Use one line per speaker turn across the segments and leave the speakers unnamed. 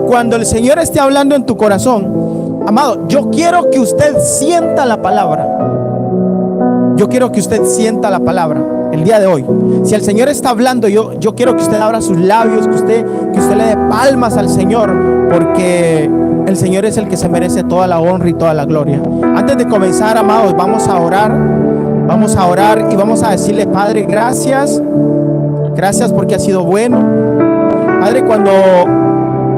cuando el Señor esté hablando en tu corazón, amado, yo quiero que usted sienta la palabra. Yo quiero que usted sienta la palabra el día de hoy. Si el Señor está hablando, yo quiero que usted abra sus labios, que usted le dé palmas al Señor, porque el Señor es el que se merece toda la honra y toda la gloria. Antes de comenzar, amados, vamos a orar y vamos a decirle: Padre, gracias porque has sido bueno. Padre, cuando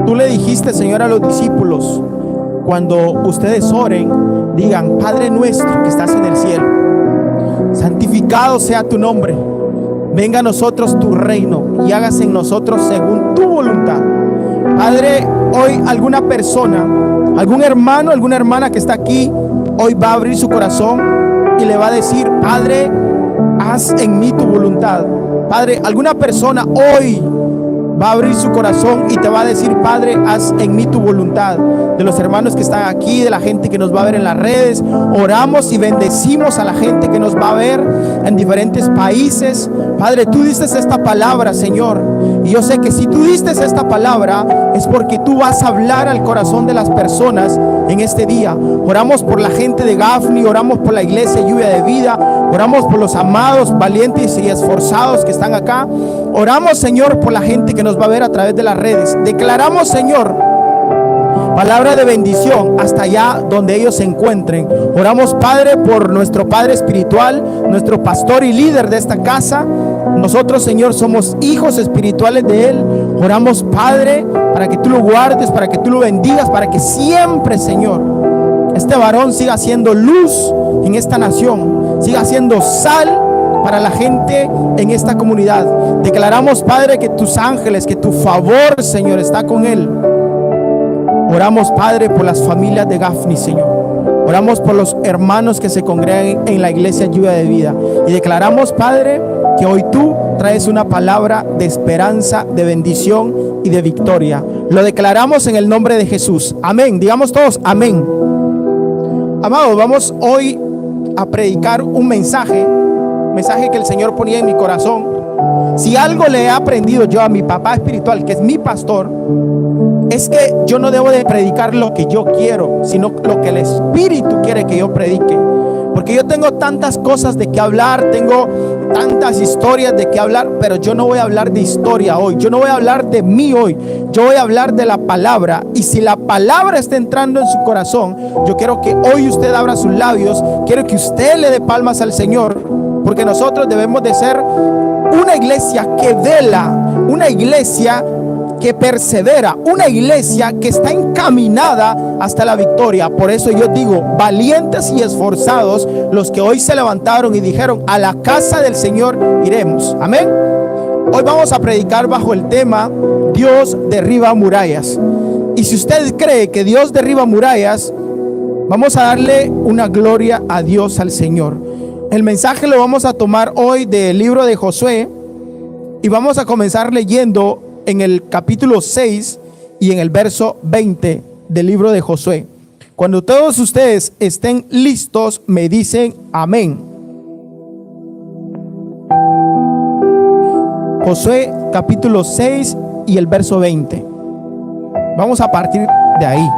tú le dijiste, Señor, a los discípulos, cuando ustedes oren, digan: Padre nuestro que estás en el cielo, santificado sea tu nombre, venga a nosotros tu reino y hágase en nosotros según tu voluntad. Padre, hoy alguna persona, algún hermano, alguna hermana que está aquí, hoy va a abrir su corazón y le va a decir: Padre, haz en mí tu voluntad. Padre, alguna persona hoy va a abrir su corazón y te va a decir: Padre, haz en mí tu voluntad. De los hermanos que están aquí, de la gente que nos va a ver en las redes, oramos y bendecimos a la gente que nos va a ver en diferentes países. Padre, tú diste esta palabra, Señor, y yo sé que si tú diste esta palabra es porque tú vas a hablar al corazón de las personas en este día. Oramos por la gente de Gafni, oramos por la iglesia Lluvia de Vida, oramos por los amados, valientes y esforzados que están acá. Oramos, Señor, por la gente que nos va a ver a través de las redes. Declaramos, Señor, palabra de bendición hasta allá donde ellos se encuentren. Oramos, Padre, por nuestro Padre espiritual, nuestro pastor y líder de esta casa. Nosotros, Señor, somos hijos espirituales de Él. Oramos, Padre, para que tú lo guardes, para que tú lo bendigas, para que siempre, Señor, este varón siga siendo luz en esta nación, siga siendo sal para la gente en esta comunidad. Declaramos, Padre, que tus ángeles, que tu favor, Señor, está con él. Oramos, Padre, por las familias de Gafni, Señor. Oramos por los hermanos que se congregan en la iglesia Lluvia de Vida. Y declaramos, Padre, que hoy tú traes una palabra de esperanza, de bendición y de victoria. Lo declaramos en el nombre de Jesús. Amén. Digamos todos amén. Amados, vamos hoy a predicar un mensaje que el Señor ponía en mi corazón. Si algo le he aprendido yo a mi papá espiritual, que es mi pastor, es que yo no debo de predicar lo que yo quiero, sino lo que el Espíritu quiere que yo predique. Porque yo tengo tantas cosas de qué hablar, tengo tantas historias de qué hablar, pero yo no voy a hablar de historia hoy, yo no voy a hablar de mí hoy, yo voy a hablar de la palabra. Y si la palabra está entrando en su corazón, yo quiero que hoy usted abra sus labios, quiero que usted le dé palmas al Señor, porque nosotros debemos de ser una iglesia que vela, una iglesia que persevera, una iglesia que está encaminada hasta la victoria. Por eso yo digo: valientes y esforzados los que hoy se levantaron y dijeron: a la casa del Señor iremos. Amén. Hoy vamos a predicar bajo el tema: Dios derriba murallas. Y si usted cree que Dios derriba murallas, vamos a darle una gloria a Dios, al Señor. El mensaje lo vamos a tomar hoy del libro de Josué y vamos a comenzar leyendo en el capítulo 6 y en el verso 20 del libro de Josué. Cuando todos ustedes estén listos, me dicen amén. Josué capítulo 6 y el verso 20. Vamos a partir de ahí.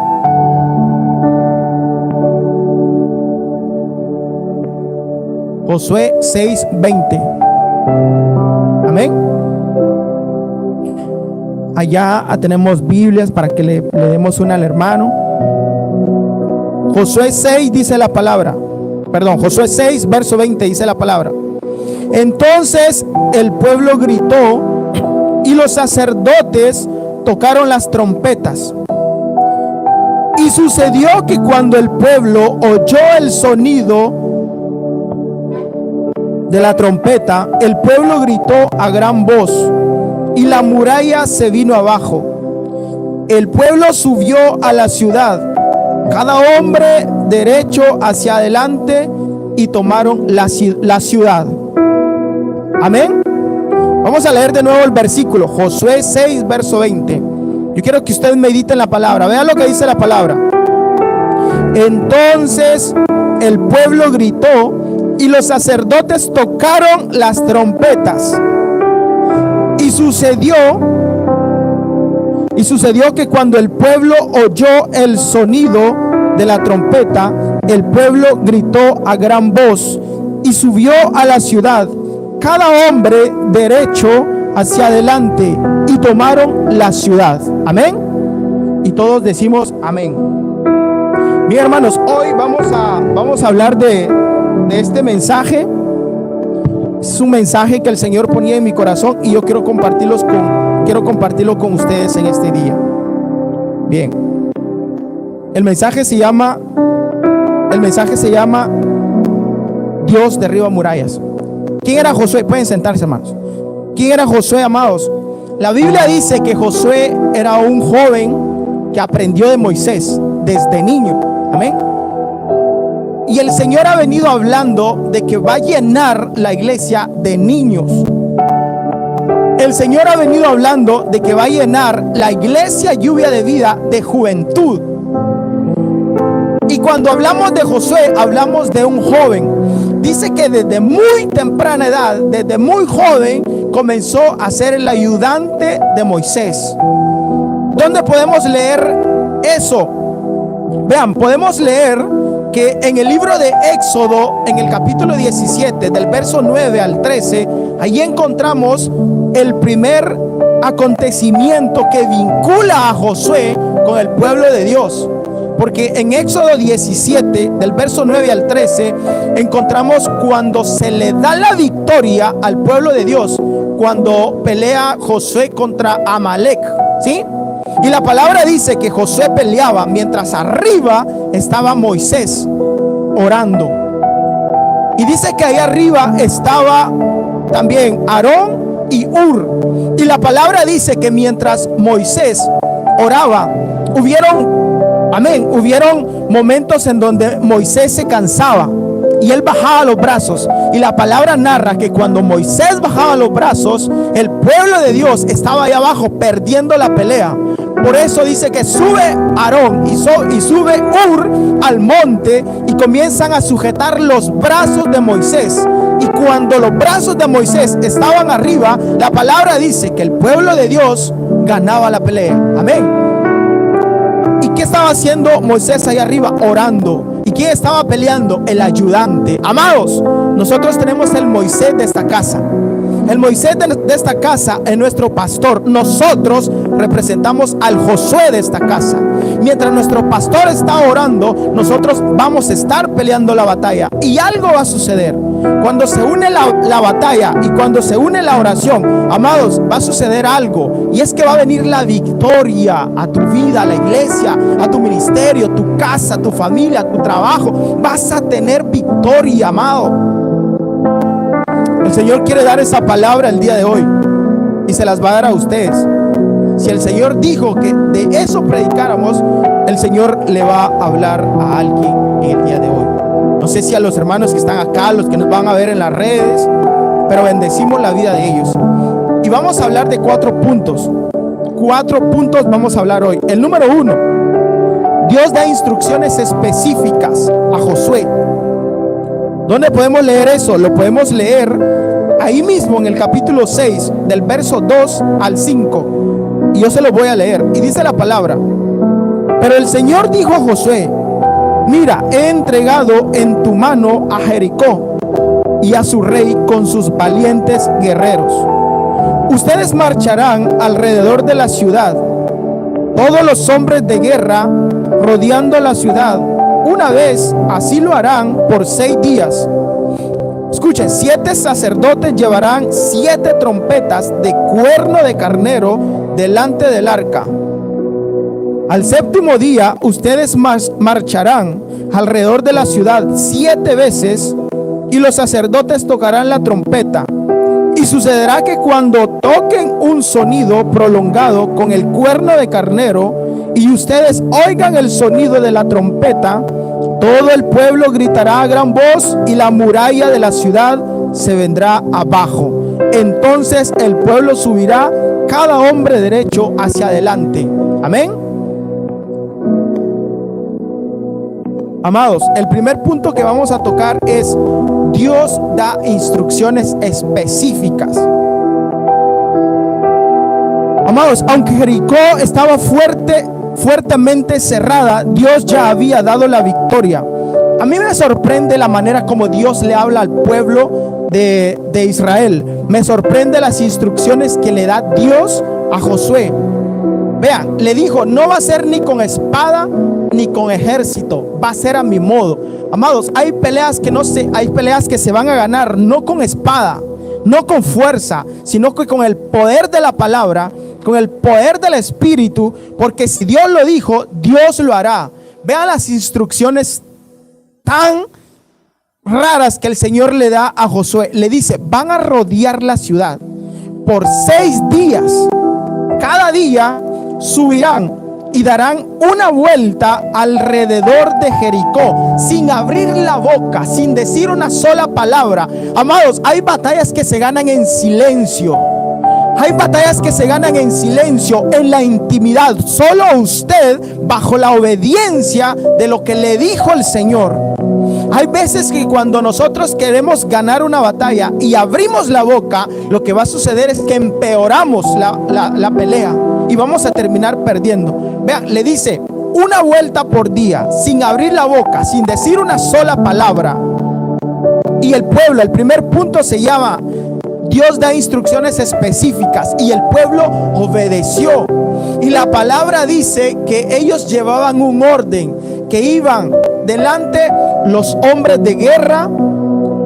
Josué 6:20. Amén. Allá tenemos Biblias para que le demos una al hermano. Josué 6 dice la palabra. Josué 6 verso 20 dice la palabra. Entonces el pueblo gritó y los sacerdotes tocaron las trompetas. Y sucedió que cuando el pueblo oyó el sonido de la trompeta, el pueblo gritó a gran voz y la muralla se vino abajo. El pueblo subió a la ciudad, cada hombre derecho hacia adelante, y tomaron la ciudad. Amén. Vamos a leer de nuevo el versículo, Josué 6 verso 20. Yo quiero que usted medite en la palabra. Vean lo que dice la palabra. Entonces el pueblo gritó y los sacerdotes tocaron las trompetas. Y Y sucedió que cuando el pueblo oyó el sonido de la trompeta, el pueblo gritó a gran voz y subió a la ciudad, cada hombre derecho hacia adelante, y tomaron la ciudad. Amén. Y todos decimos amén. Bien, hermanos, hoy vamos a hablar de este mensaje. Es un mensaje que el Señor ponía en mi corazón y yo quiero compartirlo con ustedes en este día. Bien. El mensaje se llama Dios derriba murallas. ¿Quién era Josué? Pueden sentarse, hermanos. ¿Quién era Josué, amados? La Biblia dice que Josué era un joven que aprendió de Moisés desde niño. Amén. Y el Señor ha venido hablando de que va a llenar la iglesia de niños. El Señor ha venido hablando de que va a llenar la iglesia lluvia de vida de juventud. Y cuando hablamos de Josué, hablamos de un joven. Dice que desde muy temprana edad, desde muy joven, comenzó a ser el ayudante de Moisés. ¿Dónde podemos leer eso? Vean, podemos leer que en el libro de Éxodo, en el capítulo 17, del verso 9 al 13, ahí encontramos el primer acontecimiento que vincula a Josué con el pueblo de Dios. Porque en Éxodo 17, del verso 9 al 13, encontramos cuando se le da la victoria al pueblo de Dios, cuando pelea Josué contra Amalek, ¿sí? Y la palabra dice que Josué peleaba mientras arriba estaba Moisés orando. Y dice que ahí arriba estaba también Aarón y Hur. Y la palabra dice que mientras Moisés oraba, hubieron momentos en donde Moisés se cansaba y él bajaba los brazos. Y la palabra narra que cuando Moisés bajaba los brazos, el pueblo de Dios estaba ahí abajo perdiendo la pelea. Por eso dice que sube Aarón y sube Hur al monte y comienzan a sujetar los brazos de Moisés. Y cuando los brazos de Moisés estaban arriba, la palabra dice que el pueblo de Dios ganaba la pelea. Amén. ¿Y qué estaba haciendo Moisés ahí arriba? Orando. ¿Y quién estaba peleando? El ayudante. Amados, nosotros tenemos el Moisés de esta casa. El Moisés de esta casa es nuestro pastor. Nosotros representamos al Josué de esta casa. Mientras nuestro pastor está orando, nosotros vamos a estar peleando la batalla. Y algo va a suceder. Cuando se une la batalla y cuando se une la oración, amados, va a suceder algo. Y es que va a venir la victoria a tu vida, a la iglesia, a tu ministerio, tu casa, tu familia, tu trabajo. Vas a tener victoria, amado. El Señor quiere dar esa palabra el día de hoy y se las va a dar a ustedes. Si el Señor dijo que de eso predicáramos, el Señor le va a hablar a alguien en el día de hoy. No sé si a los hermanos que están acá, los que nos van a ver en las redes, pero bendecimos la vida de ellos. Y vamos a hablar de 4 puntos. 4 puntos vamos a hablar hoy. El número 1, Dios da instrucciones específicas a Josué. ¿Dónde podemos leer eso? Lo podemos leer ahí mismo en el capítulo 6, del verso 2 al 5. Y yo se lo voy a leer. Y dice la palabra: pero el Señor dijo a Josué: mira, he entregado en tu mano a Jericó y a su rey con sus valientes guerreros. Ustedes marcharán alrededor de la ciudad, todos los hombres de guerra rodeando la ciudad. Una vez, así lo harán por 6 días. Escuchen, 7 sacerdotes llevarán 7 trompetas de cuerno de carnero delante del arca. Al 7º día, ustedes marcharán alrededor de la ciudad 7 veces y los sacerdotes tocarán la trompeta. Y sucederá que cuando toquen un sonido prolongado con el cuerno de carnero y ustedes oigan el sonido de la trompeta, todo el pueblo gritará a gran voz y la muralla de la ciudad se vendrá abajo. Entonces el pueblo subirá, cada hombre derecho hacia adelante. Amén. Amados, el primer punto que vamos a tocar es: Dios da instrucciones específicas. Amados, aunque Jericó estaba fuertemente cerrada, Dios ya había dado la victoria. A mí me sorprende la manera como Dios le habla al pueblo de Israel. Me sorprende las instrucciones que le da Dios a Josué. Vean, le dijo, no va a ser ni con espada ni con ejército, va a ser a mi modo. Amados, hay peleas que se van a ganar no con espada, no con fuerza, sino que con el poder de la palabra, con el poder del Espíritu, porque si Dios lo dijo, Dios lo hará. Vean las instrucciones tan raras que el Señor le da a Josué. Le dice, van a rodear la ciudad por 6 días. Cada día subirán y darán una vuelta alrededor de Jericó, sin abrir la boca, sin decir una sola palabra. Amados, hay batallas que se ganan en silencio. Hay batallas que se ganan en silencio, en la intimidad. Solo usted, bajo la obediencia de lo que le dijo el Señor. Hay veces que cuando nosotros queremos ganar una batalla y abrimos la boca, lo que va a suceder es que empeoramos la pelea y vamos a terminar perdiendo. Vean, le dice, una vuelta por día, sin abrir la boca, sin decir una sola palabra. Y el pueblo, el primer punto se llama, Dios da instrucciones específicas y el pueblo obedeció. Y la palabra dice que ellos llevaban un orden, que iban delante los hombres de guerra,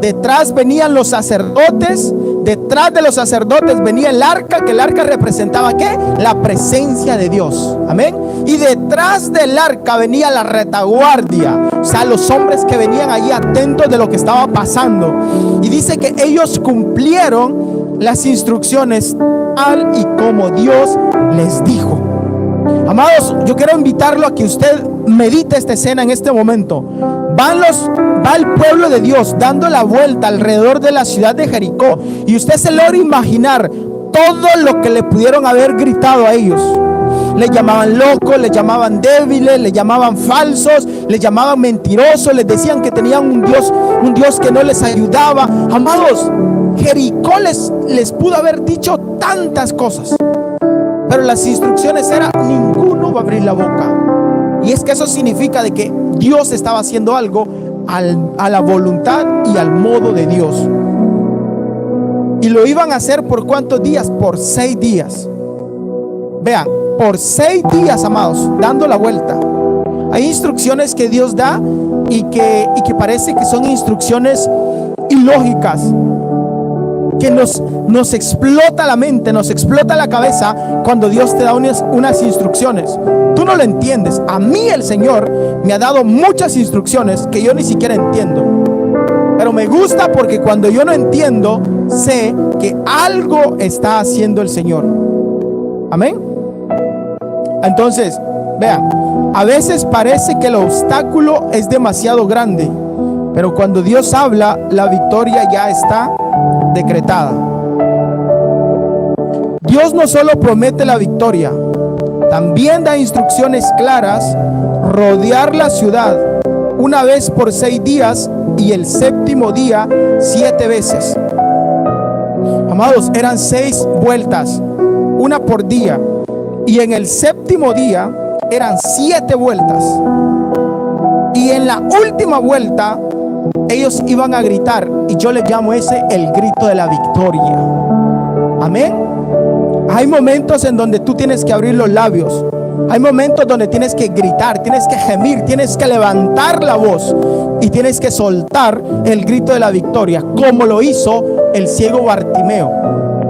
detrás venían los sacerdotes, detrás de los sacerdotes venía el arca, que el arca representaba ¿qué? La presencia de Dios. Amén. Y detrás del arca venía la retaguardia, o sea, los hombres que venían allí atentos de lo que estaba pasando. Y dice que ellos cumplieron las instrucciones tal y como Dios les dijo. Amados, yo quiero invitarlo a que usted medite esta escena en este momento. Va el pueblo de Dios dando la vuelta alrededor de la ciudad de Jericó, y usted se logra imaginar todo lo que le pudieron haber gritado a ellos. Le llamaban locos, le llamaban débiles, le llamaban falsos, le llamaban mentirosos, les decían que tenían un Dios que no les ayudaba. Amados, Jericó les pudo haber dicho tantas cosas, pero las instrucciones eran, ninguno va a abrir la boca. Y es que eso significa de que Dios estaba haciendo algo a la voluntad y al modo de Dios. Y lo iban a hacer ¿por cuántos días? Por 6 días. Vean, por 6 días, amados, dando la vuelta. Hay instrucciones que Dios da y que parece que son instrucciones ilógicas, que nos explota la mente, nos explota la cabeza cuando Dios te da unas instrucciones. Tú no lo entiendes. A mí el Señor me ha dado muchas instrucciones que yo ni siquiera entiendo, pero me gusta porque cuando yo no entiendo, sé que algo está haciendo el Señor. Amén. Entonces, vean, a veces parece que el obstáculo es demasiado grande, pero cuando Dios habla, la victoria ya está decretada. Dios no solo promete la victoria, también da instrucciones claras: rodear la ciudad una vez por 6 días y el 7º día 7 veces. Amados, eran 6 vueltas, una por día, y en el 7º día eran 7 vueltas. Y en la última vuelta ellos iban a gritar, y yo le llamo ese el grito de la victoria. Amén. Hay momentos en donde tú tienes que abrir los labios. Hay momentos donde tienes que gritar, tienes que gemir, tienes que levantar la voz y tienes que soltar el grito de la victoria, como lo hizo el ciego Bartimeo.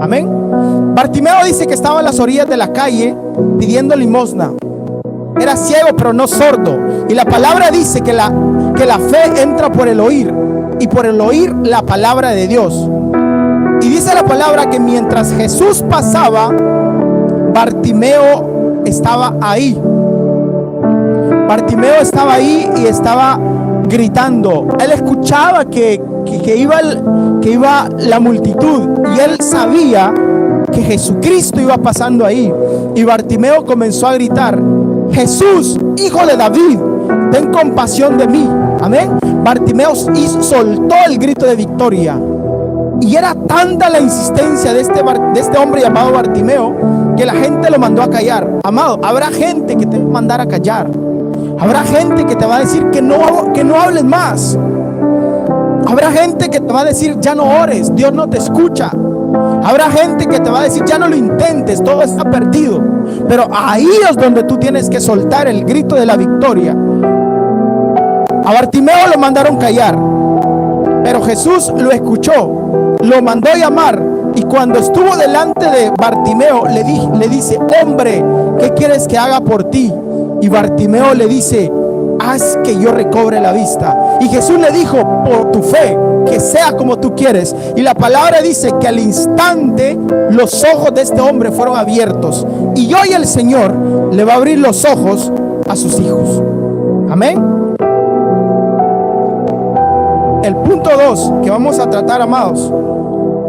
Amén. Bartimeo dice que estaba a las orillas de la calle pidiendo limosna. Era ciego pero no sordo. Y la palabra dice que la fe entra por el oír, y por el oír la palabra de Dios. Y dice la palabra que mientras Jesús pasaba, Bartimeo estaba ahí. Bartimeo estaba ahí y estaba gritando. Él escuchaba que iba la multitud, y él sabía que Jesucristo iba pasando ahí. Y Bartimeo comenzó a gritar: Jesús, hijo de David, ten compasión de mí. Amén. Bartimeo soltó el grito de victoria. Y era tanta la insistencia de este hombre llamado Bartimeo, que la gente lo mandó a callar. Amado, habrá gente que te va a mandar a callar. Habrá gente que te va a decir que no hables más. Habrá gente que te va a decir ya no ores, Dios no te escucha. Habrá gente que te va a decir ya no lo intentes, todo está perdido. Pero ahí es donde tú tienes que soltar el grito de la victoria. A Bartimeo lo mandaron callar, pero Jesús lo escuchó, lo mandó llamar, y cuando estuvo delante de Bartimeo le dice: hombre, ¿qué quieres que haga por ti? Y Bartimeo le dice: haz que yo recobre la vista. Y Jesús le dijo: por tu fe, que sea como tú quieres. Y la palabra dice que al instante los ojos de este hombre fueron abiertos, y hoy el Señor le va a abrir los ojos a sus hijos. Amén. El punto 2 que vamos a tratar, amados,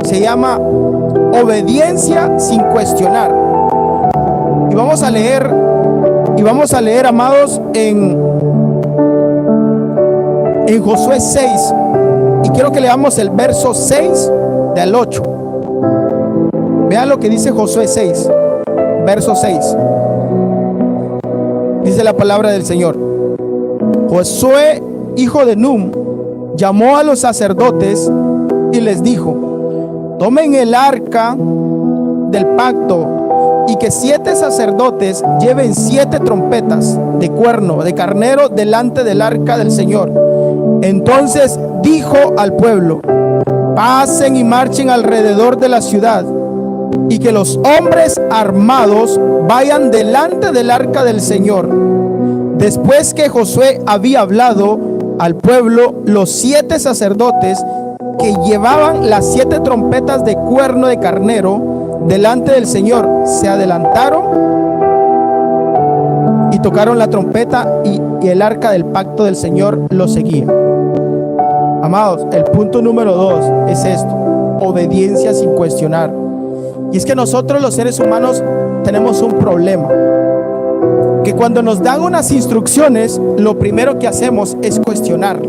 se llama obediencia sin cuestionar. Y vamos a leer, amados, en Josué 6. Y quiero que leamos el verso 6 del 8. Vean lo que dice Josué 6, verso 6. Dice la palabra del Señor: Josué, hijo de Num, llamó a los sacerdotes y les dijo: tomen el arca del pacto, y que 7 sacerdotes lleven 7 trompetas de cuerno de carnero delante del arca del Señor. Entonces dijo al pueblo: pasen y marchen alrededor de la ciudad, y que los hombres armados vayan delante del arca del Señor. Después que Josué había hablado al pueblo, los 7 sacerdotes que llevaban las 7 trompetas de cuerno de carnero delante del Señor se adelantaron y tocaron la trompeta, y el arca del pacto del Señor lo seguía. Amados, el punto número 2 es esto: obediencia sin cuestionar. Y es que nosotros los seres humanos tenemos un problema, que cuando nos dan unas instrucciones, lo primero que hacemos es cuestionar.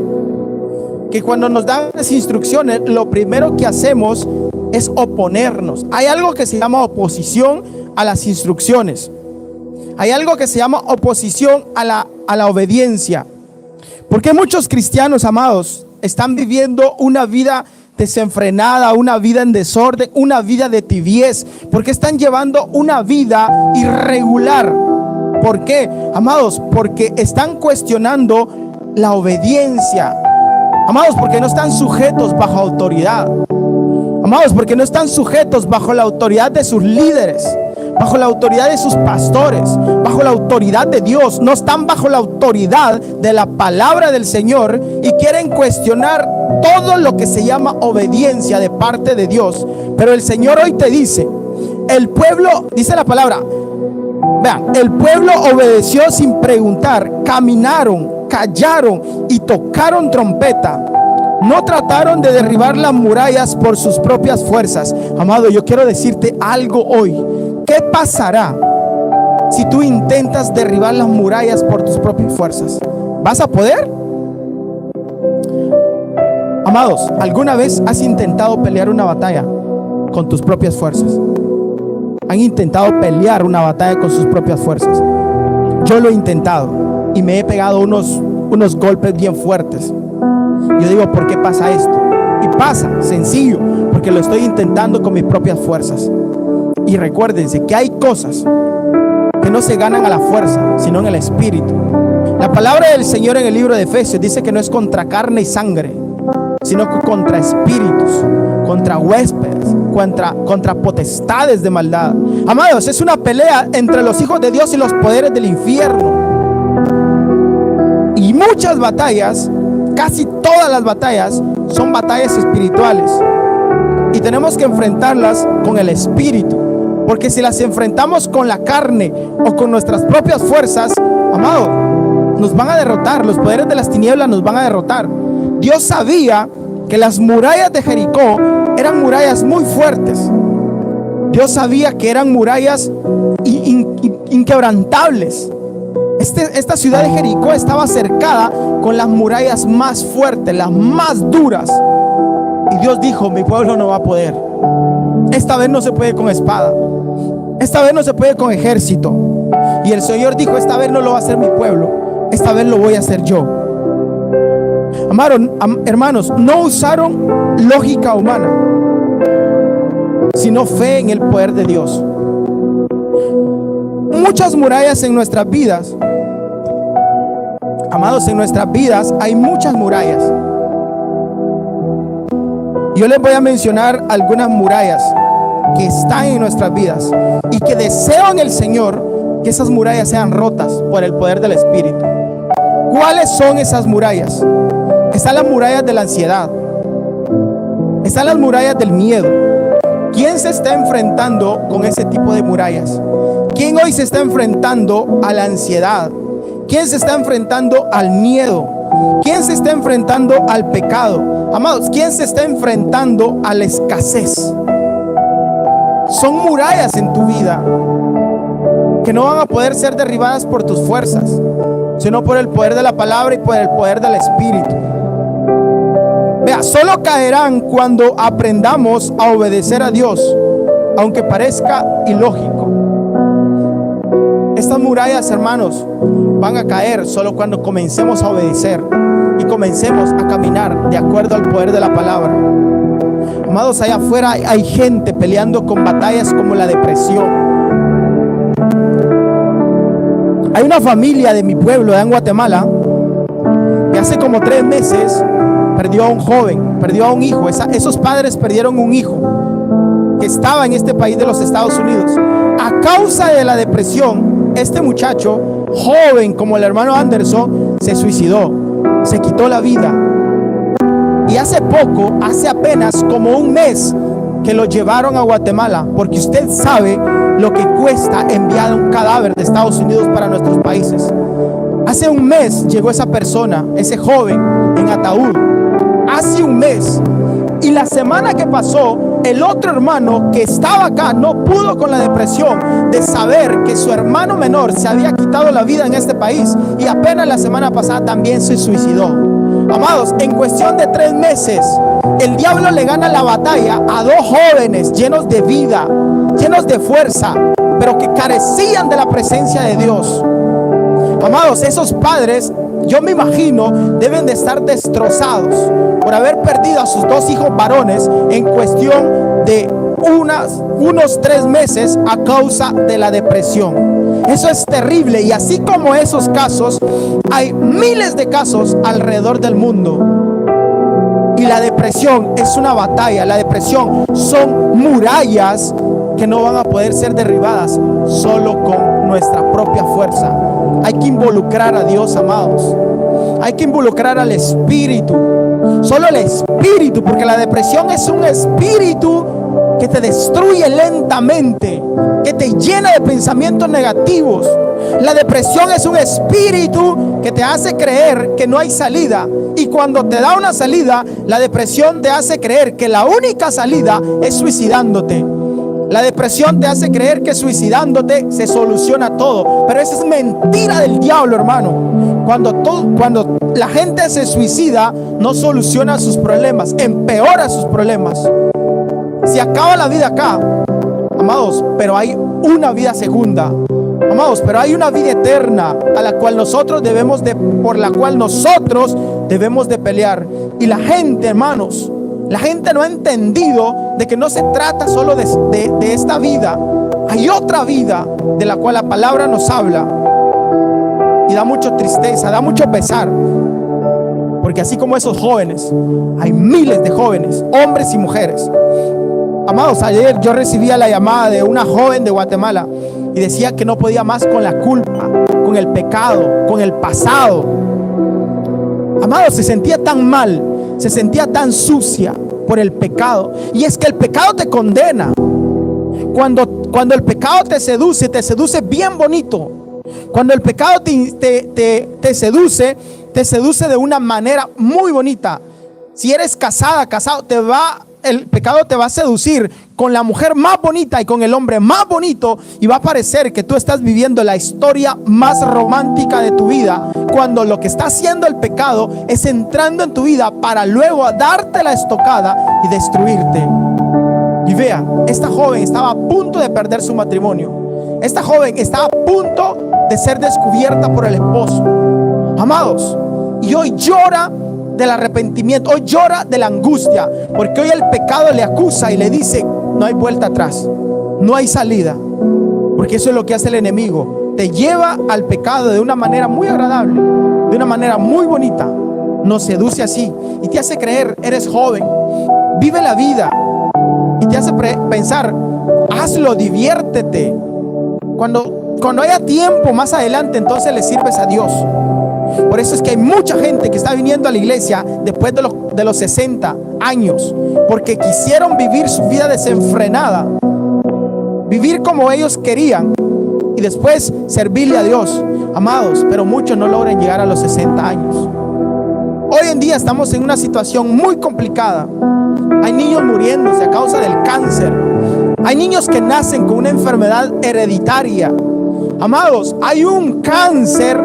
Que cuando nos dan las instrucciones, lo primero que hacemos es oponernos. Hay algo que se llama oposición a las instrucciones. Hay algo que se llama oposición a la obediencia. Porque muchos cristianos, amados, están viviendo una vida desenfrenada, una vida en desorden, una vida de tibiez, porque están llevando una vida irregular. ¿Por qué, amados? Porque están cuestionando la obediencia. Amados, porque no están sujetos bajo autoridad. Amados, porque no están sujetos bajo la autoridad de sus líderes, bajo la autoridad de sus pastores, bajo la autoridad de Dios. No están bajo la autoridad de la palabra del Señor, y quieren cuestionar todo lo que se llama obediencia de parte de Dios. Pero el Señor hoy te dice: el pueblo, dice la palabra, vean, el pueblo obedeció sin preguntar, caminaron, callaron y tocaron trompeta. No trataron de derribar las murallas por sus propias fuerzas. Amado, yo quiero decirte algo hoy. ¿Qué pasará si tú intentas derribar las murallas por tus propias fuerzas? ¿Vas a poder? Amados, ¿alguna vez has intentado pelear una batalla con tus propias fuerzas? ¿Han intentado pelear una batalla con sus propias fuerzas? Yo lo he intentado y me he pegado unos golpes bien fuertes. Yo digo: ¿por qué pasa esto? Y pasa, sencillo, porque lo estoy intentando con mis propias fuerzas. Y recuérdense que hay cosas que no se ganan a la fuerza, sino en el espíritu. La palabra del Señor en el libro de Efesios dice que no es contra carne y sangre, sino que contra espíritus, contra huéspedes, contra potestades de maldad. Amados, es una pelea entre los hijos de Dios y los poderes del infierno. Y muchas batallas, casi todas las batallas, son batallas espirituales, y tenemos que enfrentarlas con el espíritu. Porque si las enfrentamos con la carne o con nuestras propias fuerzas, amado, nos van a derrotar. Los poderes de las tinieblas nos van a derrotar. Dios sabía que las murallas de Jericó eran murallas muy fuertes. Dios sabía que eran murallas inquebrantables. Esta ciudad de Jericó estaba cercada con las murallas más fuertes, las más duras. Y Dios dijo: mi pueblo no va a poder. Esta vez no se puede con espada. Esta vez no se puede con ejército. Y el Señor dijo, esta vez no lo va a hacer mi pueblo, esta vez lo voy a hacer yo. Hermanos, no usaron lógica humana, sino fe en el poder de Dios. Muchas murallas en nuestras vidas. Amados, en nuestras vidas hay muchas murallas. Yo les voy a mencionar algunas murallas que están en nuestras vidas y que deseo en el Señor que esas murallas sean rotas por el poder del Espíritu. ¿Cuáles son esas murallas? Están las murallas de la ansiedad. Están las murallas del miedo. ¿Quién se está enfrentando con ese tipo de murallas? ¿Quién hoy se está enfrentando a la ansiedad? ¿Quién se está enfrentando al miedo? ¿Quién se está enfrentando al pecado? Amados, ¿quién se está enfrentando a la escasez? Son murallas en tu vida que no van a poder ser derribadas por tus fuerzas, sino por el poder de la palabra y por el poder del Espíritu. Vea, solo caerán cuando aprendamos a obedecer a Dios, aunque parezca ilógico. Estas murallas, hermanos, van a caer solo cuando comencemos a obedecer y comencemos a caminar de acuerdo al poder de la palabra. Amados, allá afuera hay gente peleando con batallas como la depresión. Hay una familia de mi pueblo, en Guatemala, que hace como 3 meses perdió a un joven, perdió a un hijo. Esos padres perdieron un hijo que estaba en este país de los Estados Unidos. A causa de la depresión, este muchacho, joven como el hermano Anderson, se suicidó, se quitó la vida. Y hace poco, hace apenas como un mes, que lo llevaron a Guatemala, porque usted sabe lo que cuesta enviar un cadáver de Estados Unidos para nuestros países. Hace un mes llegó esa persona, ese joven, en ataúd. Hace un mes. Y la semana que pasó, el otro hermano que estaba acá no pudo con la depresión de saber que su hermano menor se había quitado la vida en este país, y apenas la semana pasada también se suicidó. Amados, en cuestión de 3 meses, el diablo le gana la batalla a 2 jóvenes llenos de vida, llenos de fuerza, pero que carecían de la presencia de Dios. Amados, esos padres, yo me imagino, deben de estar destrozados por haber perdido a sus 2 hijos varones en cuestión de unos 3 meses a causa de la depresión. Eso es terrible, y así como esos casos, hay miles de casos alrededor del mundo. Y la depresión es una batalla. La depresión son murallas que no van a poder ser derribadas solo con nuestra propia fuerza. Hay que involucrar a Dios, amados. Hay que involucrar al Espíritu. Solo el Espíritu, porque la depresión es un espíritu que te destruye lentamente, que te llena de pensamientos negativos. La depresión es un espíritu que te hace creer que no hay salida, y cuando te da una salida, la depresión te hace creer que la única salida es suicidándote. La depresión te hace creer que suicidándote se soluciona todo, pero esa es mentira del diablo, hermano. Cuando la gente se suicida, no soluciona sus problemas, empeora sus problemas. Se acaba la vida acá, amados, pero hay una vida segunda. Amados, pero hay una vida eterna por la cual nosotros debemos de pelear. Y la gente, hermanos, la gente no ha entendido de que no se trata solo de esta vida. Hay otra vida de la cual la palabra nos habla, y da mucha tristeza, da mucho pesar, porque así como esos jóvenes, hay miles de jóvenes, hombres y mujeres. Amados, ayer yo recibía la llamada de una joven de Guatemala y decía que no podía más con la culpa, con el pecado, con el pasado. Amados, se sentía tan mal, se sentía tan sucia por el pecado. Y es que el pecado te condena. Cuando el pecado te seduce bien bonito. Cuando el pecado te seduce de una manera muy bonita. Si eres casado, el pecado te va a seducir con la mujer más bonita y con el hombre más bonito, y va a parecer que tú estás viviendo la historia más romántica de tu vida, cuando lo que está haciendo el pecado es entrando en tu vida para luego darte la estocada y destruirte. Y vea, esta joven estaba a punto de perder su matrimonio. Esta joven estaba a punto de ser descubierta por el esposo. Amados, y hoy llora del arrepentimiento, hoy llora de la angustia, porque hoy el pecado le acusa y le dice: no hay vuelta atrás, no hay salida. Porque eso es lo que hace el enemigo, te lleva al pecado de una manera muy agradable, de una manera muy bonita. Nos seduce así y te hace creer: eres joven, vive la vida, y te hace pensar: hazlo, diviértete. Cuando haya tiempo más adelante, entonces le sirves a Dios. Por eso es que hay mucha gente que está viniendo a la iglesia después de los 60 años, porque quisieron vivir su vida desenfrenada, vivir como ellos querían y después servirle a Dios. Amados, pero muchos no logran llegar a los 60 años. Hoy en día estamos en una situación muy complicada. Hay niños muriéndose a causa del cáncer. Hay niños que nacen con una enfermedad hereditaria. Amados, hay un cáncer.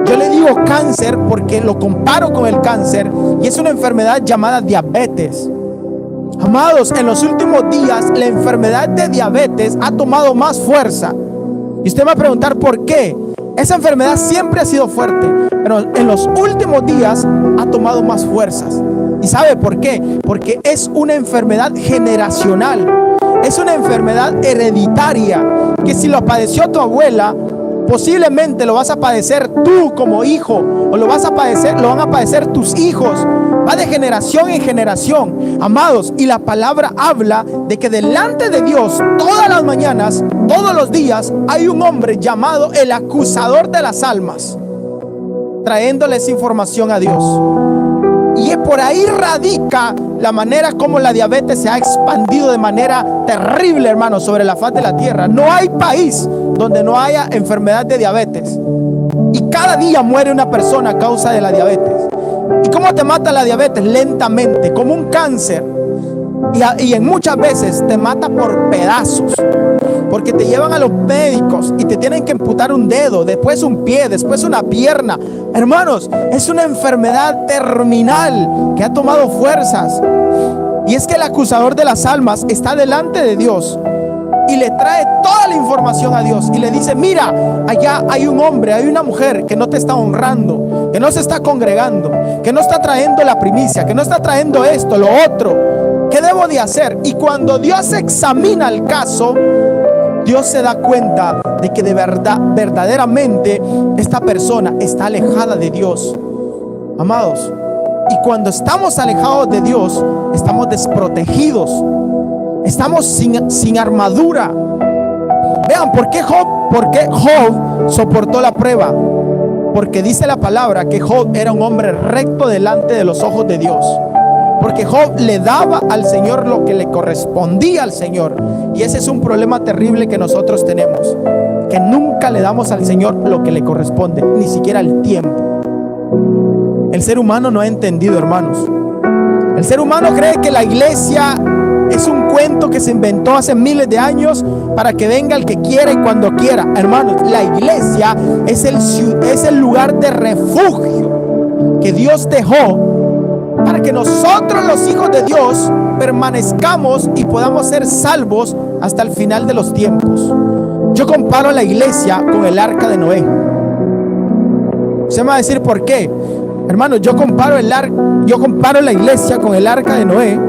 Yo le digo cáncer porque lo comparo con el cáncer, y es una enfermedad llamada diabetes. Amados, en los últimos días la enfermedad de diabetes ha tomado más fuerza. Y usted me va a preguntar por qué. Esa enfermedad siempre ha sido fuerte, pero en los últimos días ha tomado más fuerzas. ¿Y sabe por qué? Porque es una enfermedad generacional. Es una enfermedad hereditaria que si lo padeció tu abuela, posiblemente lo vas a padecer tú como hijo, o lo van a padecer tus hijos. Va de generación en generación, amados. Y la palabra habla de que delante de Dios, todas las mañanas, todos los días, hay un hombre llamado el acusador de las almas, trayéndoles información a Dios. Y por ahí radica la manera como la diabetes se ha expandido de manera terrible, hermanos, sobre la faz de la tierra. No hay país donde no haya enfermedad de diabetes. Y cada día muere una persona a causa de la diabetes. ¿Y cómo te mata la diabetes? Lentamente, como un cáncer. Y en muchas veces te mata por pedazos, porque te llevan a los médicos y te tienen que amputar un dedo, después un pie, después una pierna. Hermanos, es una enfermedad terminal que ha tomado fuerzas. Y es que el acusador de las almas está delante de Dios y le trae toda la información a Dios y le dice: mira, allá hay un hombre, hay una mujer que no te está honrando, que no se está congregando, que no está trayendo la primicia, que no está trayendo esto, lo otro. ¿Qué debo de hacer? Y cuando Dios examina el caso, Dios se da cuenta de que de verdad, verdaderamente, esta persona está alejada de Dios. Amados, y cuando estamos alejados de Dios, estamos desprotegidos, estamos sin armadura. Vean, ¿por qué Job soportó la prueba? Porque dice la palabra que Job era un hombre recto delante de los ojos de Dios. Porque Job le daba al Señor lo que le correspondía al Señor. Y ese es un problema terrible que nosotros tenemos, que nunca le damos al Señor lo que le corresponde, ni siquiera el tiempo. El ser humano no ha entendido, hermanos. El ser humano cree que la iglesia es un cuento que se inventó hace miles de años para que venga el que quiera y cuando quiera. Hermanos, la iglesia es el lugar de refugio que Dios dejó para que nosotros, los hijos de Dios, permanezcamos y podamos ser salvos hasta el final de los tiempos. Yo comparo la iglesia con el arca de Noé. Usted me va a decir por qué. Hermano, yo comparo la iglesia con el arca de Noé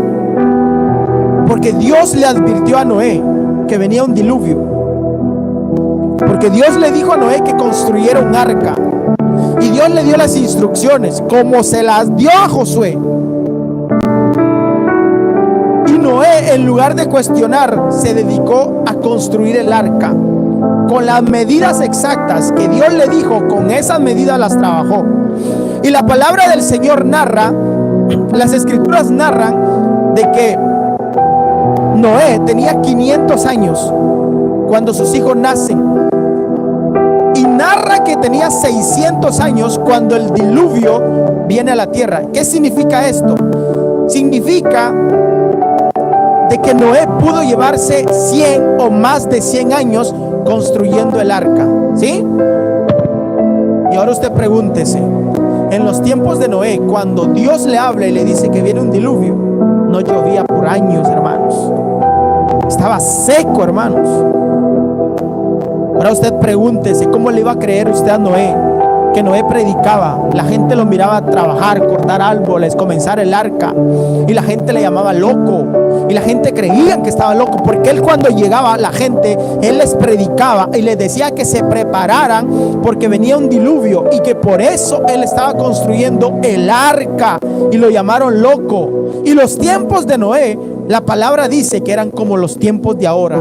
porque Dios le advirtió a Noé que venía un diluvio. Porque Dios le dijo a Noé que construyera un arca. Y Dios le dio las instrucciones como se las dio a Josué. Y Noé, en lugar de cuestionar, se dedicó a construir el arca con las medidas exactas que Dios le dijo. Con esas medidas las trabajó. Y la palabra del Señor narra, las escrituras narran de que Noé tenía 500 años cuando sus hijos nacen. Y narra que tenía 600 años cuando el diluvio viene a la tierra. ¿Qué significa esto? Significa de que Noé pudo llevarse 100 o más de 100 años construyendo el arca. ¿Sí? Y ahora usted pregúntese, en los tiempos de Noé, cuando Dios le habla y le dice que viene un diluvio, no llovía por años, hermanos. Estaba seco, hermanos. Ahora usted pregúntese, ¿cómo le iba a creer usted a Noé? Que Noé predicaba, la gente lo miraba a trabajar, cortar árboles, comenzar el arca, y la gente le llamaba loco, y la gente creía que estaba loco, porque él, cuando llegaba la gente, él les predicaba y les decía que se prepararan porque venía un diluvio, y que por eso él estaba construyendo el arca, y lo llamaron loco. Y los tiempos de Noé, la palabra dice que eran como los tiempos de ahora.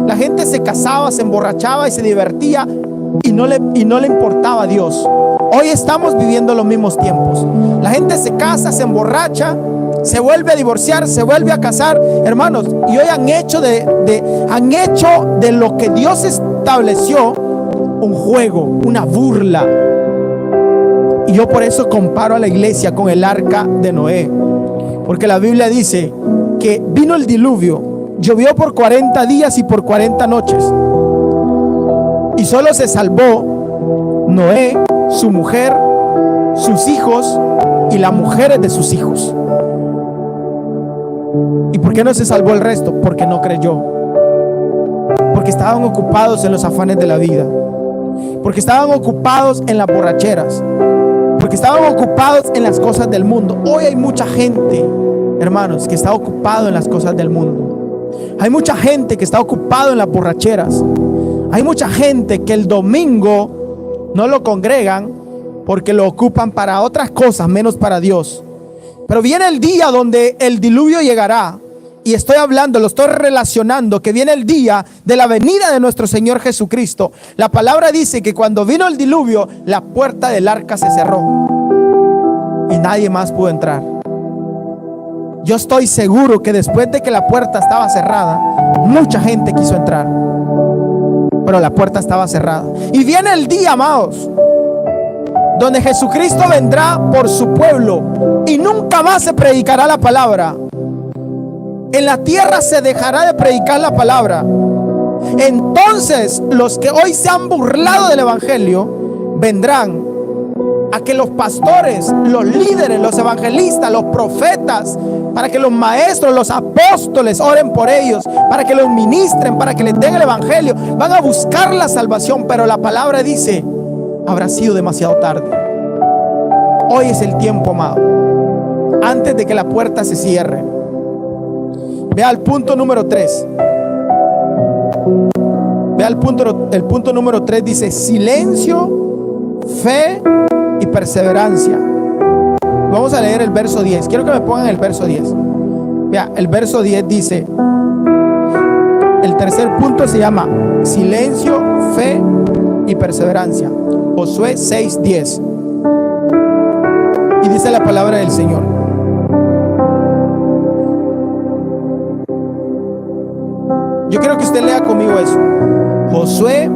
La gente se casaba, se emborrachaba y se divertía, y no le importaba a Dios. Hoy estamos viviendo los mismos tiempos. La gente se casa, se emborracha, se vuelve a divorciar, se vuelve a casar, hermanos, y hoy han hecho de lo que Dios estableció un juego, una burla. Y yo por eso comparo a la iglesia con el arca de Noé, porque la Biblia dice que vino el diluvio, llovió por 40 días y por 40 noches, y solo se salvó Noé, su mujer, sus hijos y las mujeres de sus hijos. ¿Y por qué no se salvó el resto? Porque no creyó. Porque estaban ocupados en los afanes de la vida. Porque estaban ocupados en las borracheras. Porque estaban ocupados en las cosas del mundo. Hoy hay mucha gente, hermanos, que está ocupado en las cosas del mundo. Hay mucha gente que está ocupado en las borracheras. Hay mucha gente que el domingo no lo congregan porque lo ocupan para otras cosas menos para Dios. Pero viene el día donde el diluvio llegará. Y estoy hablando, lo estoy relacionando, que viene el día de la venida de nuestro Señor Jesucristo. La palabra dice que cuando vino el diluvio, la puerta del arca se cerró y nadie más pudo entrar. Yo estoy seguro que después de que la puerta estaba cerrada, mucha gente quiso entrar, pero la puerta estaba cerrada. Y viene el día, amados, donde Jesucristo vendrá por su pueblo y nunca más se predicará la palabra. En la tierra se dejará de predicar la palabra. Entonces los que hoy se han burlado del evangelio vendrán a que los pastores, los líderes, los evangelistas, los profetas, para que los maestros, los apóstoles oren por ellos, para que los ministren, para que les den el evangelio. Van a buscar la salvación, pero la palabra dice: habrá sido demasiado tarde. Hoy es el tiempo, amado, antes de que la puerta se cierre. Vea el punto número 3. Vea el punto número 3 dice: silencio, fe y perseverancia. Vamos a leer el verso 10. Quiero que me pongan el verso 10. Vea, el verso 10 dice, el tercer punto se llama silencio, fe y perseverancia. Josué 6:10. Y dice la palabra del Señor: yo quiero que usted lea conmigo eso. Josué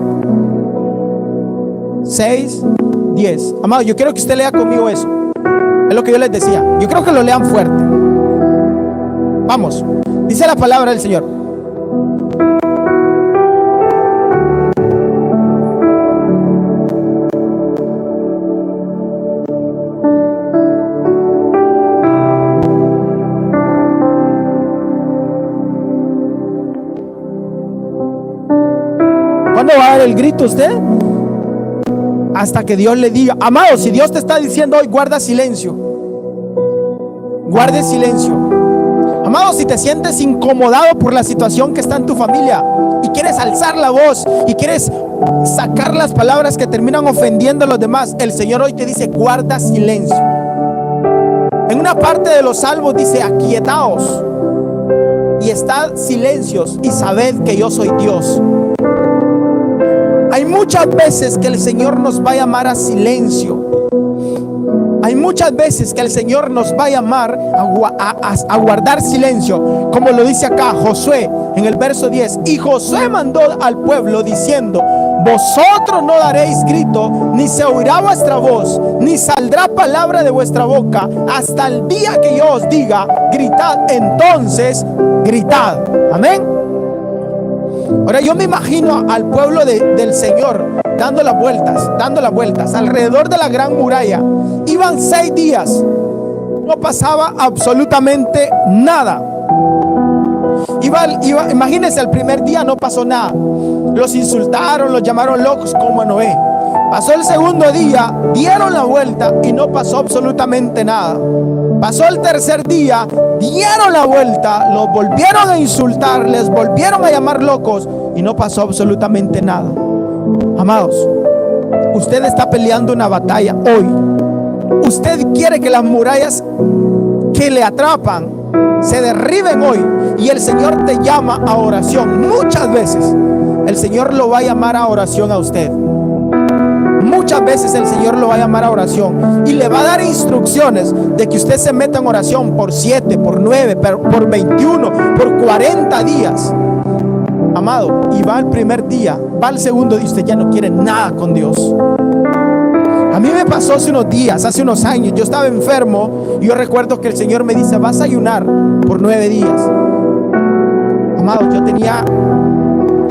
6:10. Amado, yo quiero que usted lea conmigo eso. Es lo que yo les decía. Yo creo que lo lean fuerte. Vamos. Dice la palabra del Señor: ¿cuándo va a dar el grito usted? Hasta que Dios le diga. Amado, si Dios te está diciendo hoy, guarda silencio. Guarde silencio. Amado, si te sientes incomodado por la situación que está en tu familia y quieres alzar la voz y quieres sacar las palabras que terminan ofendiendo a los demás, el Señor hoy te dice: guarda silencio. En una parte de los salmos dice: aquietaos y estad silencios y sabed que yo soy Dios. Hay muchas veces que el Señor nos va a llamar a silencio. Hay muchas veces que el Señor nos va a llamar a guardar silencio, como lo dice acá Josué en el verso 10. Y Josué mandó al pueblo diciendo: vosotros no daréis grito, ni se oirá vuestra voz, ni saldrá palabra de vuestra boca, hasta el día que yo os diga: gritad. Entonces gritad. Amén. Ahora yo me imagino al pueblo del Señor dando las vueltas alrededor de la gran muralla. Iban 6 días, no pasaba absolutamente nada. Imagínense, el primer día no pasó nada. Los insultaron, los llamaron locos como a Noé. Pasó el segundo día, dieron la vuelta y no pasó absolutamente nada. Pasó el tercer día, dieron la vuelta, los volvieron a insultar, les volvieron a llamar locos y no pasó absolutamente nada. Amados, usted está peleando una batalla hoy. Usted quiere que las murallas que le atrapan se derriben hoy, y el Señor te llama a oración. Muchas veces el Señor lo va a llamar a oración a usted. Muchas veces el Señor lo va a llamar a oración y le va a dar instrucciones de que usted se meta en oración por 7, por 9, por 21, por 40 días. Amado, y va el primer día, va el segundo día y usted ya no quiere nada con Dios. A mí me pasó hace unos días, hace unos años. Yo estaba enfermo y yo recuerdo que el Señor me dice: vas a ayunar por 9 días. Amado, yo tenía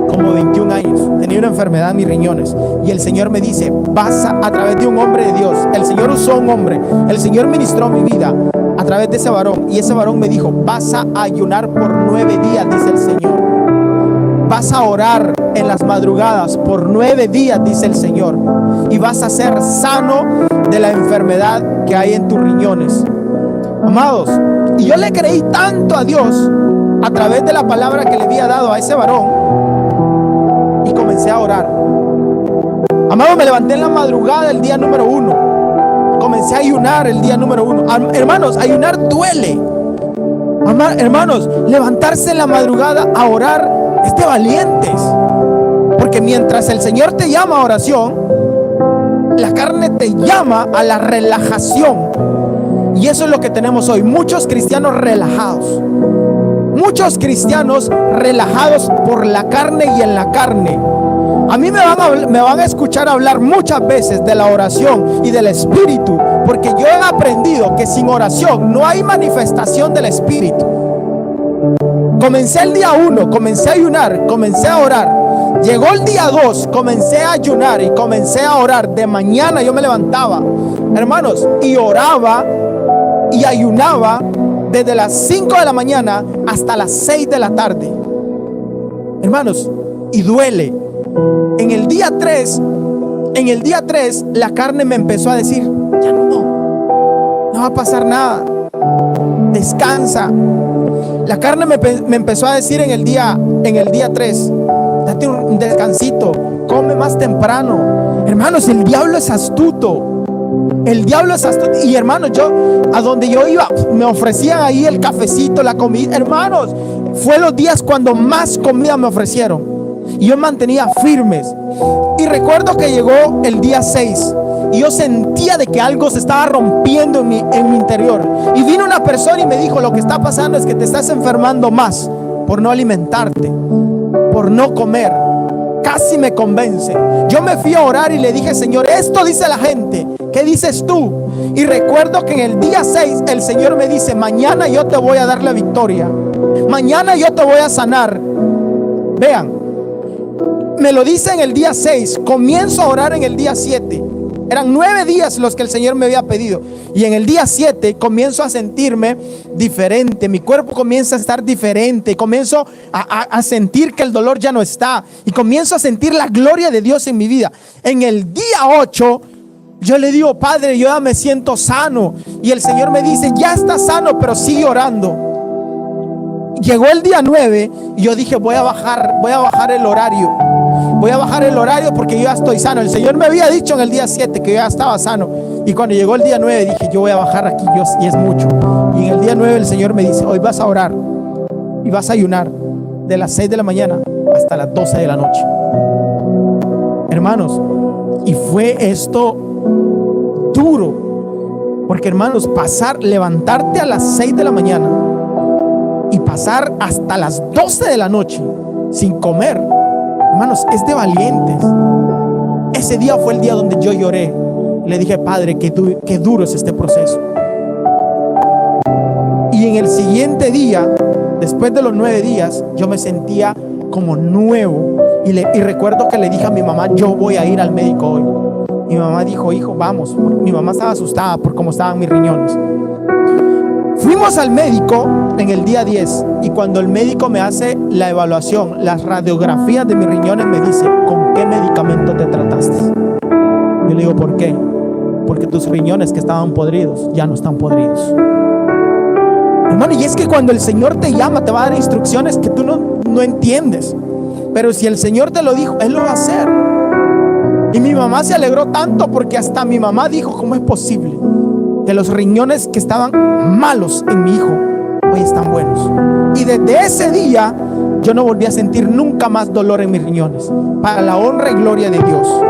como 21 años, tenía una enfermedad en mis riñones, y el Señor me dice: vas a través de un hombre de Dios. El Señor usó un hombre, el Señor ministró mi vida a través de ese varón, y ese varón me dijo: vas a ayunar por 9 días, dice el Señor. Vas a orar en las madrugadas por 9 días, dice el Señor, y vas a ser sano de la enfermedad que hay en tus riñones. Amados, y yo le creí tanto a Dios a través de la palabra que le había dado a ese varón, y comencé a orar. Amado, me levanté en la madrugada el día número 1, comencé a ayunar el día número 1. Hermanos, ayunar duele. Hermanos, levantarse en la madrugada a orar es de valientes, porque mientras el Señor te llama a oración, la carne te llama a la relajación. Y eso es lo que tenemos hoy: muchos cristianos relajados, muchos cristianos relajados por la carne y en la carne. A mí me van a escuchar hablar muchas veces de la oración y del Espíritu, porque yo he aprendido que sin oración no hay manifestación del Espíritu. Comencé el día 1, comencé a ayunar, comencé a orar. Llegó el día 2, comencé a ayunar y comencé a orar. De mañana yo me levantaba, hermanos, y oraba y ayunaba desde las 5 de la mañana hasta las 6 de la tarde. Hermanos, y duele. En el día 3, la carne me empezó a decir: ya no va a pasar nada, descansa. La carne me empezó a decir en el día 3: date un descansito, come más temprano. Hermanos, el diablo es astuto. El diablo es astuto. Y hermanos, yo a donde yo iba me ofrecían ahí el cafecito, la comida. Hermanos, fue los días cuando más comida me ofrecieron, y yo me mantenía firmes. Y recuerdo que llegó el día 6 y yo sentía de que algo se estaba rompiendo en mi interior. Y vino una persona y me dijo: lo que está pasando es que te estás enfermando más por no alimentarte, por no comer. Casi me convence. Yo me fui a orar y le dije: Señor, esto dice la gente, ¿qué dices tú? Y recuerdo que en el día 6 el Señor me dice: mañana yo te voy a dar la victoria, mañana yo te voy a sanar. Vean, me lo dice en el día 6, comienzo a orar en el día 7. Eran 9 días los que el Señor me había pedido, y en el día 7 comienzo a sentirme diferente. Mi cuerpo comienza a estar diferente. Comienzo a sentir que el dolor ya no está, y comienzo a sentir la gloria de Dios en mi vida. En el día 8 yo le digo: Padre, yo ya me siento sano. Y el Señor me dice: ya estás sano, pero sigue orando. Llegó el día 9 y yo dije: voy a bajar el horario. Voy a bajar el horario porque yo ya estoy sano. El Señor me había dicho en el día 7 que yo ya estaba sano. Y cuando llegó el día 9 dije: yo voy a bajar aquí, y es mucho. Y en el día 9 el Señor me dice: hoy vas a orar y vas a ayunar de las 6 de la mañana hasta las 12 de la noche. Hermanos, y fue esto duro. Porque, hermanos, levantarte a las 6 de la mañana y pasar hasta las 12 de la noche sin comer, hermanos, es de valientes. Ese día fue el día donde yo lloré. Le dije: Padre, qué duro es este proceso. Y en el siguiente día, después de los 9 días, yo me sentía como nuevo. Y recuerdo que le dije a mi mamá: yo voy a ir al médico hoy. Mi mamá dijo: hijo, vamos. Mi mamá estaba asustada por cómo estaban mis riñones. Fuimos al médico en el día 10 y cuando el médico me hace la evaluación, las radiografías de mis riñones, me dice: ¿con qué medicamento te trataste? Yo le digo: ¿por qué? Porque tus riñones que estaban podridos ya no están podridos. Hermano, y es que cuando el Señor te llama, te va a dar instrucciones que tú no entiendes. Pero si el Señor te lo dijo, Él lo va a hacer. Y mi mamá se alegró tanto porque hasta mi mamá dijo: ¿cómo es posible que los riñones que estaban malos en mi hijo hoy están buenos? Y desde ese día yo no volví a sentir nunca más dolor en mis riñones, para la honra y gloria de Dios.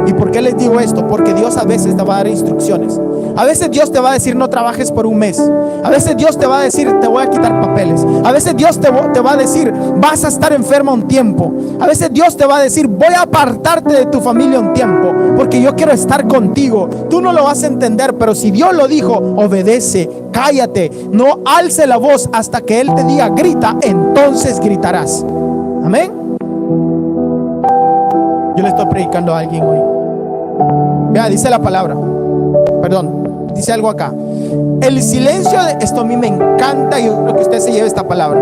¿Y por qué les digo esto? Porque Dios a veces te va a dar instrucciones. A veces Dios te va a decir: no trabajes por un mes. A veces Dios te va a decir: te voy a quitar papeles. A veces Dios te va a decir: vas a estar enferma un tiempo. A veces Dios te va a decir: voy a apartarte de tu familia un tiempo, porque yo quiero estar contigo. Tú no lo vas a entender, pero si Dios lo dijo, obedece, cállate, no alce la voz hasta que Él te diga grita, entonces gritarás. Amén. Yo le estoy predicando a alguien hoy. Vea, dice la palabra, perdón, dice algo acá. El silencio de esto a mí me encanta y yo creo que usted se lleve esta palabra.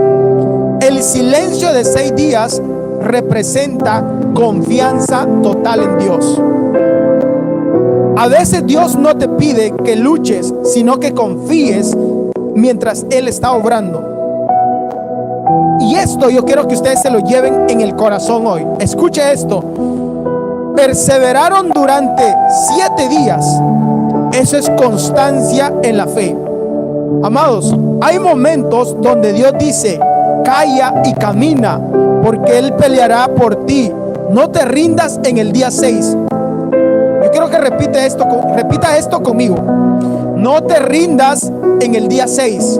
El silencio de 6 días representa confianza total en Dios. A veces Dios no te pide que luches, sino que confíes mientras Él está obrando. Y esto yo quiero que ustedes se lo lleven en el corazón hoy. Escuche esto. Perseveraron durante 7 días. Eso es constancia en la fe. Amados, hay momentos donde Dios dice: calla y camina, porque Él peleará por ti. No te rindas en el día 6. Yo quiero que repita esto conmigo. No te rindas en el día 6.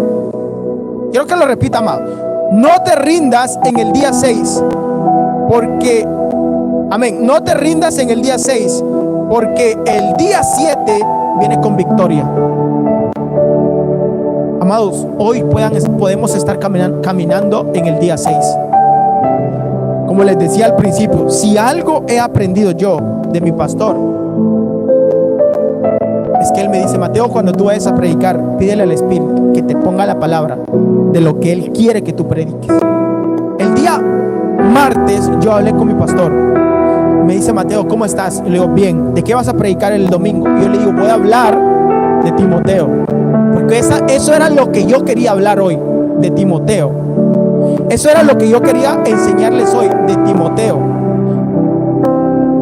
Quiero que lo repita, amado. No te rindas en el día 6. Porque amén, no te rindas en el día 6, porque el día 7 viene con victoria. Amados, hoy podemos estar caminando en el día 6. Como les decía al principio, si algo he aprendido yo de mi pastor, es que él me dice: Mateo, cuando tú vayas a predicar, pídele al Espíritu que te ponga la palabra de lo que Él quiere que tú prediques. El día martes yo hablé con mi pastor. Me dice: Mateo, ¿cómo estás? Y le digo: bien. ¿De qué vas a predicar el domingo? Y yo le digo: voy a hablar de Timoteo, porque eso era lo que yo quería hablar hoy, de Timoteo. Eso era lo que yo quería enseñarles hoy, de Timoteo,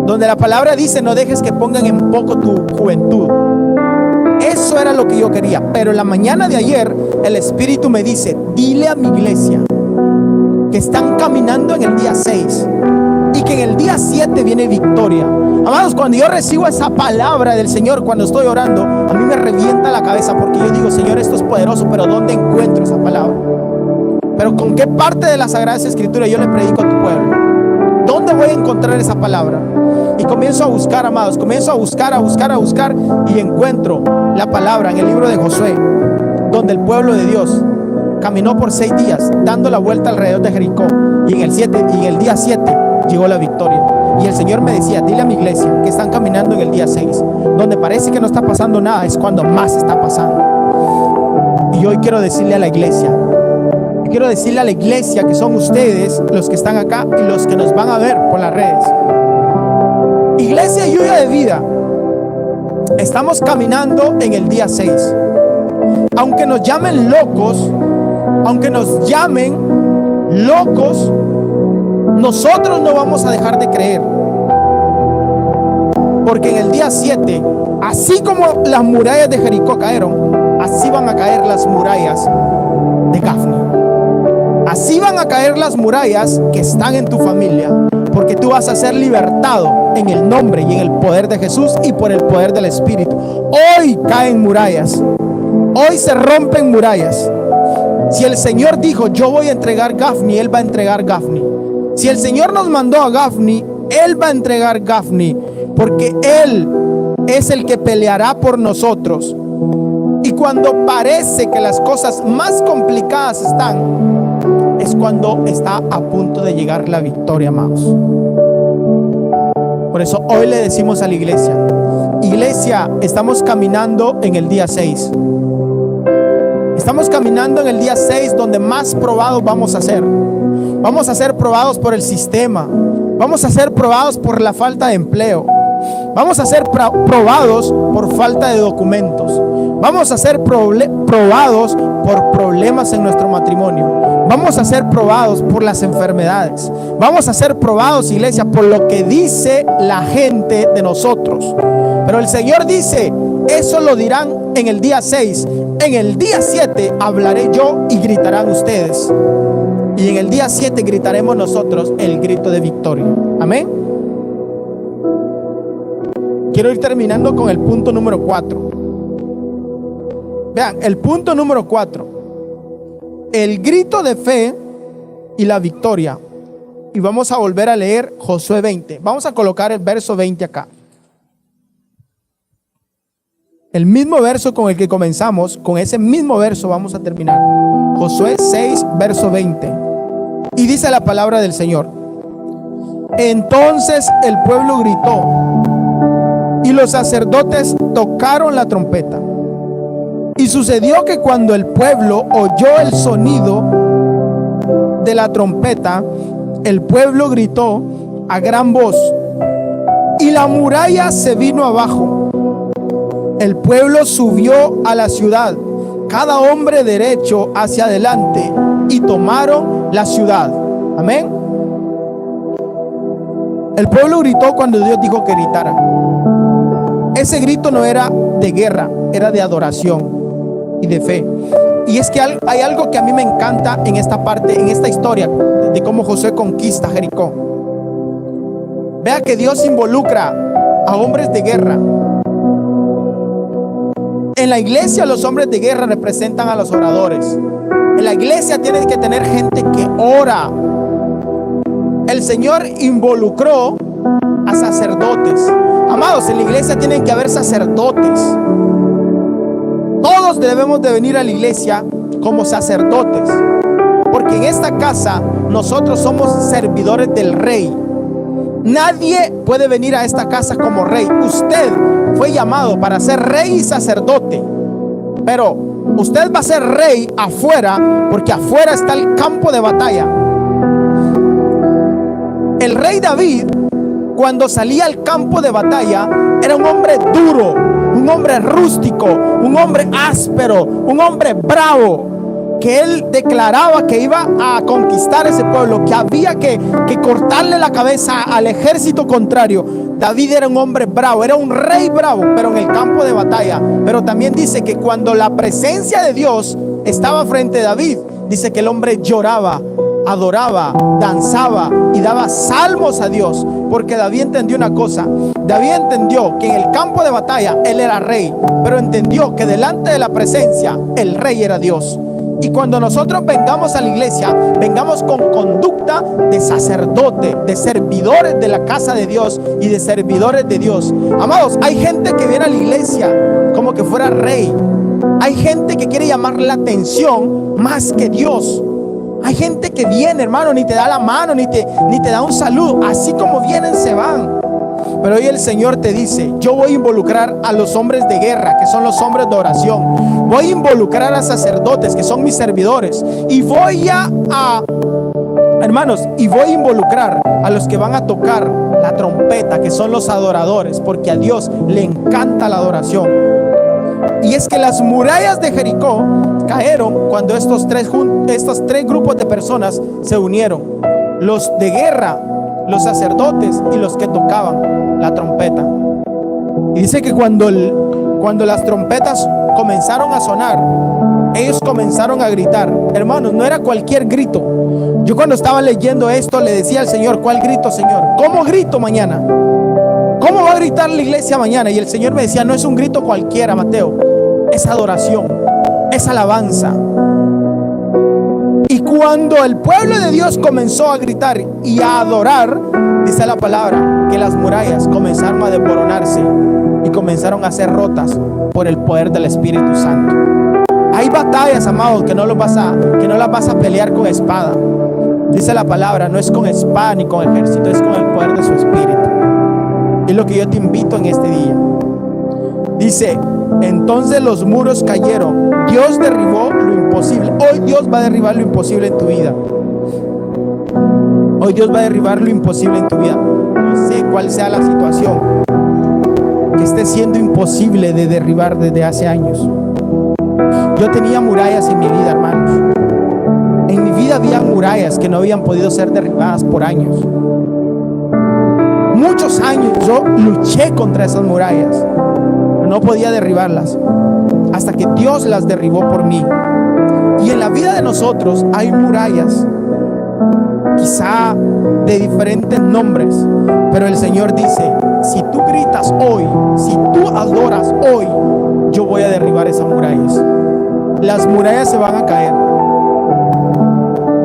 donde la palabra dice: no dejes que pongan en poco tu juventud. Eso era lo que yo quería. Pero en la mañana de ayer el Espíritu me dice: dile a mi iglesia que están caminando en el día 6 y que en el día 7 viene victoria. Amados, cuando yo recibo esa palabra del Señor, cuando estoy orando, a mí me revienta la cabeza, porque yo digo: Señor, esto es poderoso, pero ¿dónde encuentro esa palabra? Pero ¿con qué parte de las Sagradas Escrituras yo le predico a tu pueblo? ¿Dónde voy a encontrar esa palabra? Y comienzo a buscar, amados, comienzo a buscar y encuentro la palabra en el libro de Josué, donde el pueblo de Dios caminó por 6 días dando la vuelta alrededor de Jericó, y en el día 7 llegó la victoria. Y el Señor me decía: dile a mi iglesia que están caminando en el día 6. Donde parece que no está pasando nada, es cuando más está pasando. Y hoy quiero decirle a la iglesia, que son ustedes los que están acá y los que nos van a ver por las redes. Iglesia Lluvia de Vida, estamos caminando en el día 6. Aunque nos llamen locos, nosotros no vamos a dejar de creer. Porque en el día 7, así como las murallas de Jericó cayeron, así van a caer las murallas de Gafni. Así van a caer las murallas que están en tu familia, porque tú vas a ser libertado en el nombre y en el poder de Jesús y por el poder del Espíritu. Hoy caen murallas, hoy se rompen murallas. Si el Señor dijo: yo voy a entregar Gafni, Él va a entregar Gafni. Si el Señor nos mandó a Gafni, Él va a entregar Gafni, porque Él es el que peleará por nosotros. Y cuando parece que las cosas más complicadas están, es cuando está a punto de llegar la victoria, amados. Por eso hoy le decimos a la iglesia: iglesia, estamos caminando en el día 6. Estamos caminando en el día 6, donde más probados vamos a ser. Vamos a ser probados por el sistema. Vamos a ser probados por la falta de empleo. Vamos a ser probados por falta de documentos. Vamos a ser probados por problemas en nuestro matrimonio. Vamos a ser probados por las enfermedades. Vamos a ser probados, iglesia, por lo que dice la gente de nosotros. Pero el Señor dice, eso lo dirán en el día 6. En el día 7 hablaré yo y gritarán ustedes. Y en el día 7 gritaremos nosotros el grito de victoria. Amén. Quiero ir terminando con el punto número 4. Vean, el punto número 4. El grito de fe y la victoria. Y vamos a volver a leer Josué 20. Vamos a colocar el verso 20 acá. El mismo verso con el que comenzamos, con ese mismo verso vamos a terminar. Josué 6, verso 20. Y dice la palabra del Señor. Entonces el pueblo gritó y los sacerdotes tocaron la trompeta. Y sucedió que cuando el pueblo oyó el sonido de la trompeta, el pueblo gritó a gran voz y la muralla se vino abajo. El pueblo subió a la ciudad, cada hombre derecho hacia adelante, y tomaron la ciudad. Amén. El pueblo gritó cuando Dios dijo que gritara. Ese grito no era de guerra, era de adoración y de fe. Y es que hay algo que a mí me encanta en esta parte, en esta historia de cómo Josué conquista Jericó. Vea que Dios involucra a hombres de guerra. En la iglesia los hombres de guerra representan a los oradores. En la iglesia tienes que tener gente que ora. El Señor involucró a sacerdotes. Amados, en la iglesia tienen que haber sacerdotes. Todos debemos de venir a la iglesia como sacerdotes, porque en esta casa nosotros somos servidores del rey. Nadie puede venir a esta casa como rey. Usted fue llamado para ser rey y sacerdote, pero usted va a ser rey afuera, porque afuera está el campo de batalla. El rey David, cuando salía al campo de batalla, era un hombre duro, un hombre rústico, un hombre áspero, un hombre bravo, que él declaraba que iba a conquistar ese pueblo, que había que cortarle la cabeza al ejército contrario. David era un hombre bravo, era un rey bravo, pero en el campo de batalla. Pero también dice que cuando la presencia de Dios estaba frente a David, dice que el hombre lloraba, adoraba, danzaba y daba salmos a Dios, porque David entendió una cosa. David entendió que en el campo de batalla él era rey, pero entendió que delante de la presencia el rey era Dios. Y cuando nosotros vengamos a la iglesia, vengamos con conducta de sacerdote, de servidores de la casa de Dios y de servidores de Dios. Amados, hay gente que viene a la iglesia como que fuera rey. Hay gente que quiere llamar la atención más que Dios. Hay gente que viene, hermano, ni te da la mano, ni te da un saludo. Así como vienen, se van. Pero hoy el Señor te dice: yo voy a involucrar a los hombres de guerra, que son los hombres de oración. Voy a involucrar a sacerdotes, que son mis servidores. Y voy hermanos, y voy a involucrar a los que van a tocar la trompeta, que son los adoradores, porque a Dios le encanta la adoración. Y es que las murallas de Jericó cayeron cuando estos tres grupos de personas se unieron: los de guerra, los sacerdotes y los que tocaban la trompeta. Y dice que cuando las trompetas comenzaron a sonar, ellos comenzaron a gritar. Hermanos, no era cualquier grito. Yo cuando estaba leyendo esto le decía al Señor: ¿cuál grito, Señor? ¿Cómo grito mañana? ¿Cómo va a gritar la iglesia mañana? Y el Señor me decía: no es un grito cualquiera, Mateo, es adoración, es alabanza. Y cuando el pueblo de Dios comenzó a gritar y a adorar, dice la palabra que las murallas comenzaron a desmoronarse y comenzaron a ser rotas por el poder del Espíritu Santo. Hay batallas, amados, que no las vas a pelear con espada. Dice la palabra: no es con espada ni con ejército, es con el poder de su Espíritu. Es lo que yo te invito en este día. Dice, entonces los muros cayeron. Dios derribó lo imposible. Hoy Dios va a derribar lo imposible en tu vida. Hoy Dios va a derribar lo imposible en tu vida. No sé cuál sea la situación que esté siendo imposible de derribar desde hace años. Yo tenía murallas en mi vida, hermanos. En mi vida había murallas que no habían podido ser derribadas por años. Muchos años yo luché contra esas murallas, pero no podía derribarlas hasta que Dios las derribó por mí. Y en la vida de nosotros hay murallas, quizá de diferentes nombres, pero el Señor dice, si tú gritas hoy, si tú adoras hoy, yo voy a derribar esas murallas. Las murallas se van a caer.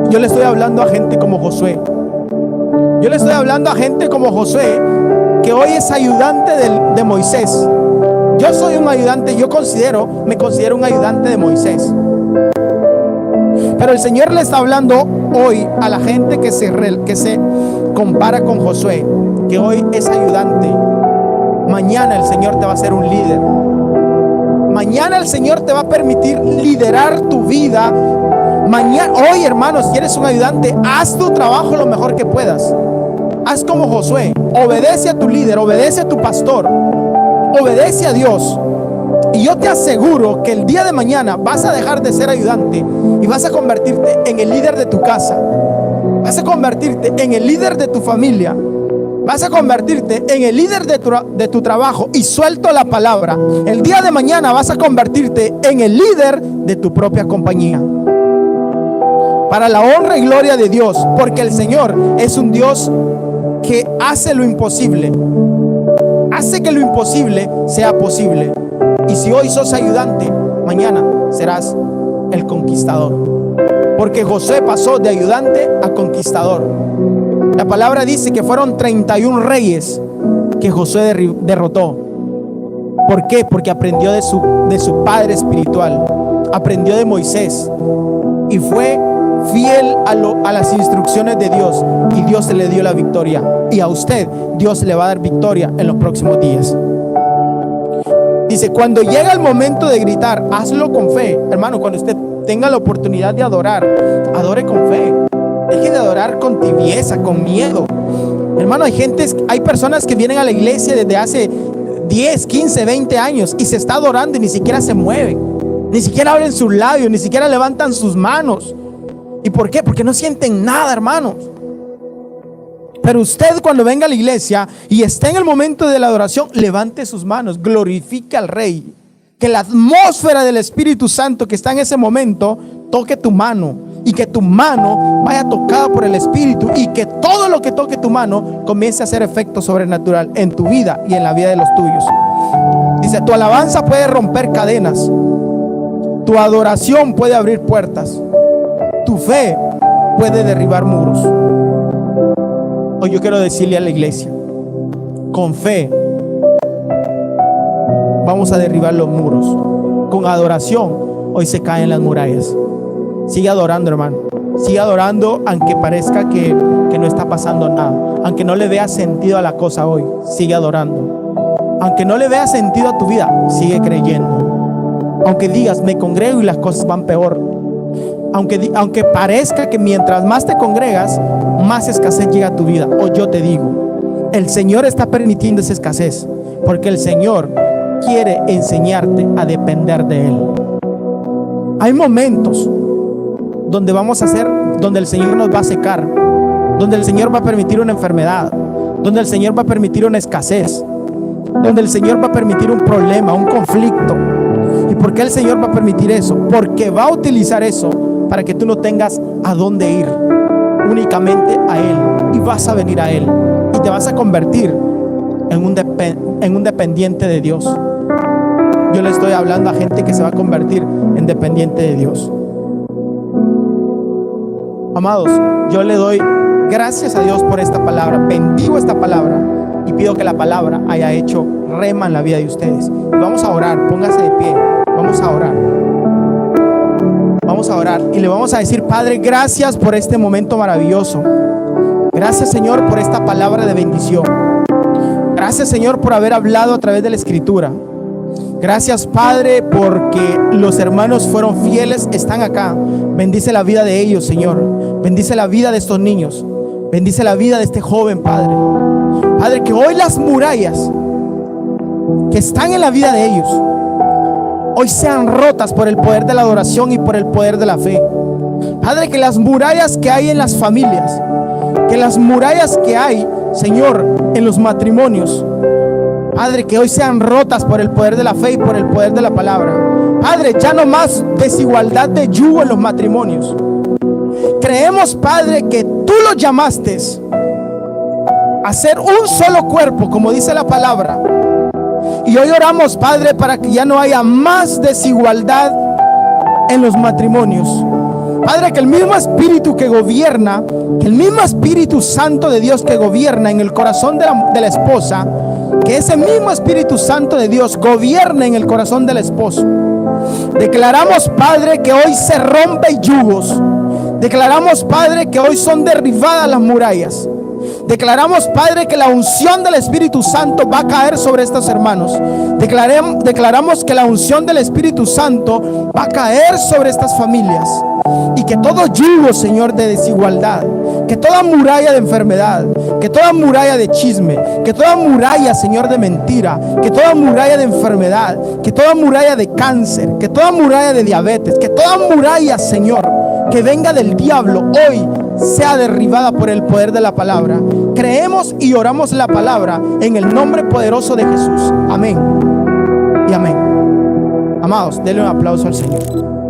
Yo le estoy hablando a gente como Josué. Yo le estoy hablando a gente como Josué, que hoy es ayudante de Moisés. Yo soy un ayudante, me considero un ayudante de Moisés. Pero el Señor le está hablando hoy a la gente que se compara con Josué, que hoy es ayudante. Mañana el Señor te va a hacer un líder. Mañana el Señor te va a permitir liderar tu vida. Hoy, hermanos, si eres un ayudante, haz tu trabajo lo mejor que puedas. Haz como Josué, obedece a tu líder, obedece a tu pastor, obedece a Dios. Y yo te aseguro que el día de mañana vas a dejar de ser ayudante y vas a convertirte en el líder de tu casa. Vas a convertirte en el líder de tu familia. Vas a convertirte en el líder de tu trabajo. Y suelto la palabra, el día de mañana vas a convertirte en el líder de tu propia compañía. Para la honra y gloria de Dios, porque el Señor es un Dios que hace lo imposible. Hace que lo imposible sea posible. Y si hoy sos ayudante, mañana serás el conquistador. Porque Josué pasó de ayudante a conquistador. La palabra dice que fueron 31 reyes que Josué derrotó. ¿Por qué? Porque aprendió de su padre espiritual. Aprendió de Moisés. Y fue fiel a las instrucciones de Dios. Y Dios le dio la victoria. Y a usted, Dios le va a dar victoria en los próximos días. Dice, cuando llega el momento de gritar, hazlo con fe. Hermano, cuando usted tenga la oportunidad de adorar, adore con fe. Deje de adorar con tibieza, con miedo. Hermano, hay personas que vienen a la iglesia desde hace 10, 15, 20 años y se está adorando y ni siquiera se mueven, ni siquiera abren sus labios, ni siquiera levantan sus manos. ¿Y por qué? Porque no sienten nada, hermanos. Pero usted, cuando venga a la iglesia y esté en el momento de la adoración, levante sus manos, glorifique al Rey. Que la atmósfera del Espíritu Santo que está en ese momento toque tu mano, y que tu mano vaya tocada por el Espíritu, y que todo lo que toque tu mano comience a hacer efecto sobrenatural en tu vida y en la vida de los tuyos. Dice, tu alabanza puede romper cadenas, tu adoración puede abrir puertas, tu fe puede derribar muros. Hoy yo quiero decirle a la iglesia, con fe vamos a derribar los muros. Con adoración hoy se caen las murallas. Sigue adorando, hermano. Sigue adorando aunque parezca que no está pasando nada. Aunque no le vea sentido a la cosa hoy, sigue adorando. Aunque no le vea sentido a tu vida, sigue creyendo. Aunque digas, me congrego y las cosas van peor. Aunque parezca que mientras más te congregas, más escasez llega a tu vida. Hoy yo te digo, el Señor está permitiendo esa escasez, porque el Señor quiere enseñarte a depender de Él. Hay momentos donde donde el Señor nos va a secar, donde el Señor va a permitir una enfermedad, donde el Señor va a permitir una escasez, donde el Señor va a permitir un problema, un conflicto. ¿Y por qué el Señor va a permitir eso? Porque va a utilizar eso para que tú no tengas a dónde ir, únicamente a Él. Y vas a venir a Él y te vas a convertir en un dependiente de Dios. Yo le estoy hablando a gente que se va a convertir en dependiente de Dios. Amados, yo le doy gracias a Dios por esta palabra. Bendigo esta palabra y pido que la palabra haya hecho rema en la vida de ustedes. Vamos a orar, póngase de pie. Vamos a orar. Vamos a orar y le vamos a decir, Padre, gracias por este momento maravilloso. Gracias, Señor, por esta palabra de bendición. Gracias, Señor, por haber hablado a través de la Escritura. Gracias, Padre, porque los hermanos fueron fieles, están acá. Bendice la vida de ellos, Señor. Bendice la vida de estos niños. Bendice la vida de este joven, Padre. Padre, que hoy las murallas que están en la vida de ellos hoy sean rotas por el poder de la adoración y por el poder de la fe. Padre, que las murallas que hay en las familias, que las murallas que hay, Señor, en los matrimonios, Padre, que hoy sean rotas por el poder de la fe y por el poder de la palabra. Padre, ya no más desigualdad de yugo en los matrimonios. Creemos, Padre, que tú los llamaste a ser un solo cuerpo, como dice la palabra. Y hoy oramos, Padre, para que ya no haya más desigualdad en los matrimonios. Padre, que el mismo Espíritu que gobierna, que el mismo Espíritu Santo de Dios que gobierna en el corazón de la esposa, que ese mismo Espíritu Santo de Dios gobierne en el corazón del esposo. Declaramos, Padre, que hoy se rompen yugos. Declaramos, Padre, que hoy son derribadas las murallas. Declaramos, Padre, que la unción del Espíritu Santo va a caer sobre estos hermanos. Declaramos que la unción del Espíritu Santo va a caer sobre estas familias. Y que todo yugo, Señor, de desigualdad, que toda muralla de enfermedad, que toda muralla de chisme, que toda muralla, Señor, de mentira, que toda muralla de enfermedad, que toda muralla de cáncer, que toda muralla de diabetes, que toda muralla, Señor, que venga del diablo hoy sea derribada por el poder de la palabra. Creemos y oramos la palabra en el nombre poderoso de Jesús. Amén y amén. Amados, denle un aplauso al Señor.